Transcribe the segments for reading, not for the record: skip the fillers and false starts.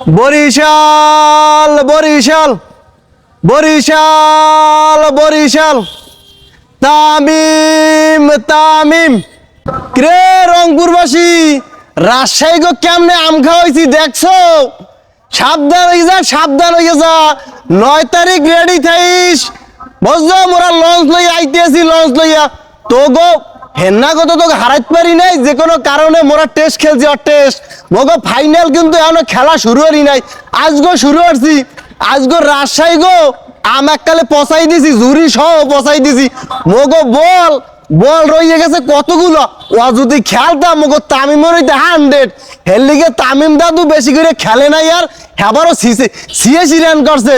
বরিশাল বরিশাল বরিশাল বরিশাল তামিম তামিম রে রংপুরবাসী রাজশাহী গো কেমনে আম খাওয়াইছি দেখছো সাবধান হয়ে যা 9 তারিখ রেডি থাইস বুঝছো মোরা লঞ্চ লইয়া আইতেছি লঞ্চ লইয়া তো গো হেন্না গো তো হারাইতে পারি নাই যে কোনো কারণে মোরা টেস্ট খেলছি আর টেস্ট মোগো ফাইনাল কিন্তু এখনো খেলা শুরু হরি নাই আজগো শুরু করছি আজগো রাজশাহী গো আম এককালে পচাই দিছি জুরি সহ পচাই দিছি মোগো বল রইয়ে গেছে কতগুলো ও যদি খেলতাম মোগো তামিমের হইতে 100 হের লিগে তামিম দাদু বেশি করে খেলে নাই আর হেবারও সিএসি রান করছে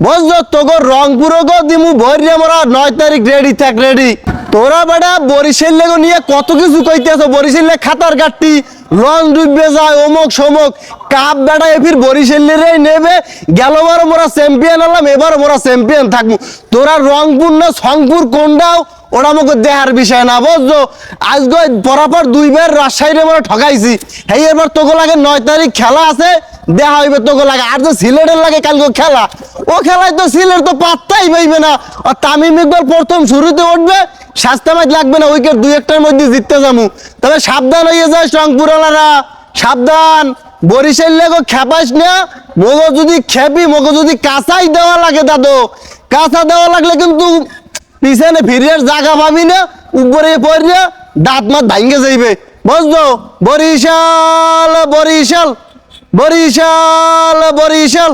বুঝছো তোগো রংপুর গো দিমু ভরিয়া মোরা 9 তারিখ রেডি থাক রেডি তোরা বেটা বরিশাল লেগো নিয়ে কত কিছু কইতেছ বরিশালে খাতার কাটতি লঞ্চ ডুববে যায় অমুক সমক কাপ বেটা এফির বরিশালেরই নেবে গেলবারও মোরা চ্যাম্পিয়ন হলাম এবারও মোরা চ্যাম্পিয়ন থাকবো তোরা রংপুর না সংপুর কোনটাও ওরা আমাকে দেহার বিষয় না বুঝছো আজকে বরাবর 2 বার রাজশাহীরে মোরা ঠকাইছি এই এবার তোকে লাগে 9 তারিখ খেলা আছে দেখা হইবে তোকে লাগে আর যে সিলেটের লাগে কালকে খেলা ও খেলায় তো সিলেট তো পাত্তাই পাইবে না আর তামিম ইকবাল প্রথম শুরুতে উঠবে শাস্তা ম্যাচ লাগবে না উইকেট 2-1টার মধ্যে জিততে যাবো তবে সাবধান হয়ে যায় রংপুরওয়ালারা সাবধান বরিশাল লেগো খেপাইস না মগো যদি খেপি মগো যদি কাঁচাই দেওয়া লাগে দাদু কাঁচা দেওয়া লাগলে কিন্তু পিছনে ফিরিয়ে জায়গা পাবি না উপরে পড়ে দাঁত মাত ভাঙ্গে যাইবে বুঝলো বরিশাল বরিশাল বরিশাল বরিশাল